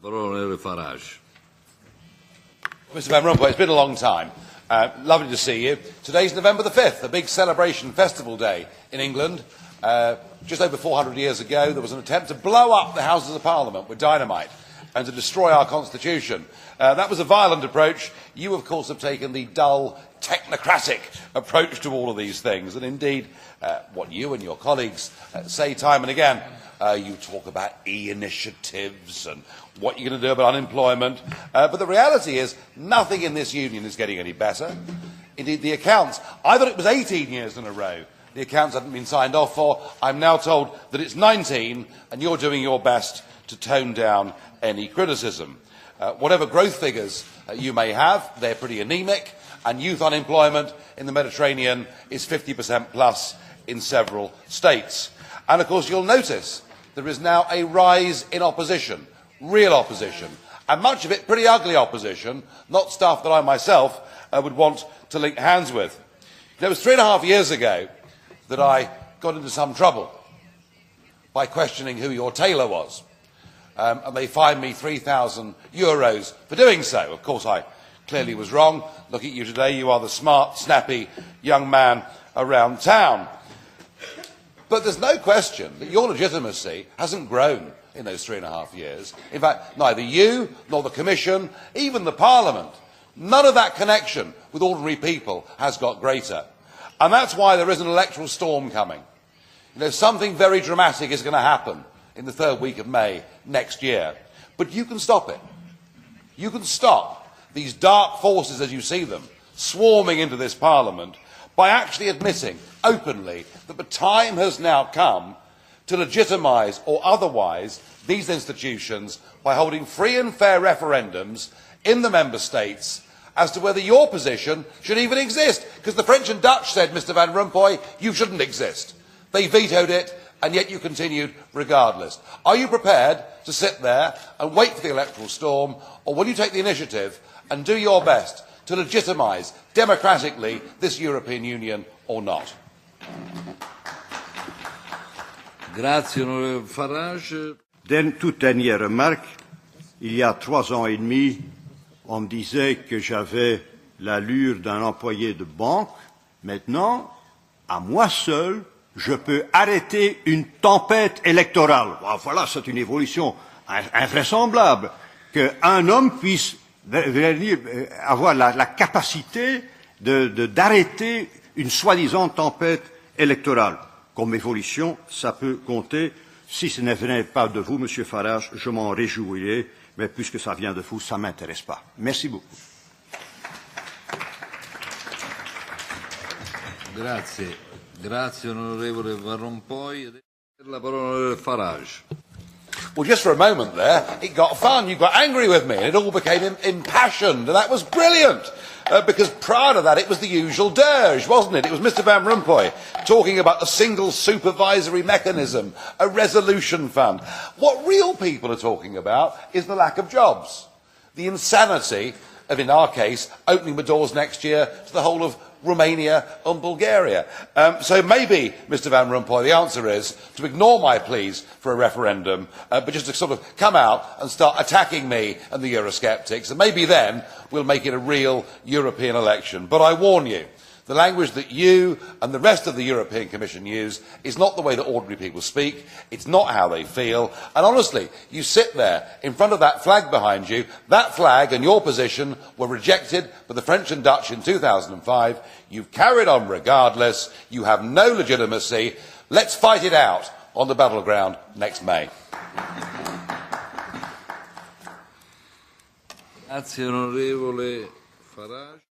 Farage. Mr. Van Rompuy, it's been a long time. Lovely to see you. Today's November the 5th, a big celebration festival day in England. Just over 400 years ago, there was an attempt to blow up the Houses of Parliament with dynamite and to destroy our Constitution. That was a violent approach. You, of course, have taken the dull, technocratic approach to all of these things. And indeed, what you and your colleagues say time and again, you talk about e-initiatives and what you're going to do about unemployment. But the reality is, nothing in this union is getting any better. Indeed, the accounts, I thought it was 18 years in a row. The accounts haven't been signed off for. I'm now told that it's 19, and you're doing your best to tone down any criticism. Whatever growth figures you may have, they're pretty anemic, and youth unemployment in the Mediterranean is 50% plus in several states. And of course, you'll notice there is now a rise in opposition, real opposition, and much of it pretty ugly opposition, not stuff that I myself would want to link hands with. It was 3.5 years ago that I got into some trouble by questioning who your tailor was. And they fined me €3,000 for doing so. Of course, I clearly was wrong. Look at you today. You are the smart, snappy young man around town. But there's no question that your legitimacy hasn't grown in those 3.5 years. In fact, neither you nor the Commission, even the Parliament, none of that connection with ordinary people has got greater. And that's why there is an electoral storm coming. You know, something very dramatic is going to happen in the third week of May next year. But you can stop it. You can stop these dark forces as you see them swarming into this Parliament by actually admitting openly that the time has now come to legitimise or otherwise these institutions by holding free and fair referendums in the member states as to whether your position should even exist. Because the French and Dutch said, Mr Van Rompuy, you shouldn't exist. They vetoed it, and yet you continued regardless. Are you prepared to sit there and wait for the electoral storm, or will you take the initiative and do your best to legitimise democratically this European Union or not? Grazie, onorevole Farage. Toute dernière remarque, il y a 3 ans et demi, on me disait que j'avais l'allure d'un employé de banque. Maintenant, à moi seul, je peux arrêter une tempête électorale. Voilà, c'est une évolution invraisemblable qu'un homme puisse avoir la capacité d'arrêter une soi-disant tempête électorale. Comme évolution, ça peut compter. Si ce ne venait pas de vous, Monsieur Farage, je m'en réjouirais, mais puisque ça vient de vous, ça ne m'intéresse pas. Merci beaucoup. Grazie. Grazie, onorevole Van Rompuy. La parola onorevole Farage. Well, just for a moment there, it got fun. You got angry with me, and it all became impassioned, and that was brilliant. Because prior to that, it was the usual dirge, wasn't it? It was Mr Van Rompuy talking about a single supervisory mechanism, a resolution fund. What real people are talking about is the lack of jobs, the insanity of, in our case, opening the doors next year to the whole of Romania and Bulgaria. So maybe, Mr Van Rompuy, the answer is to ignore my pleas for a referendum, but just to sort of come out and start attacking me and the Eurosceptics, and maybe then we'll make it a real European election. But I warn you, the language that you and the rest of the European Commission use is not the way that ordinary people speak, it's not how they feel, and honestly, you sit there in front of that flag behind you, that flag and your position were rejected by the French and Dutch in 2005, you've carried on regardless, you have no legitimacy, let's fight it out on the battleground next May. Grazie, onorevole Farage.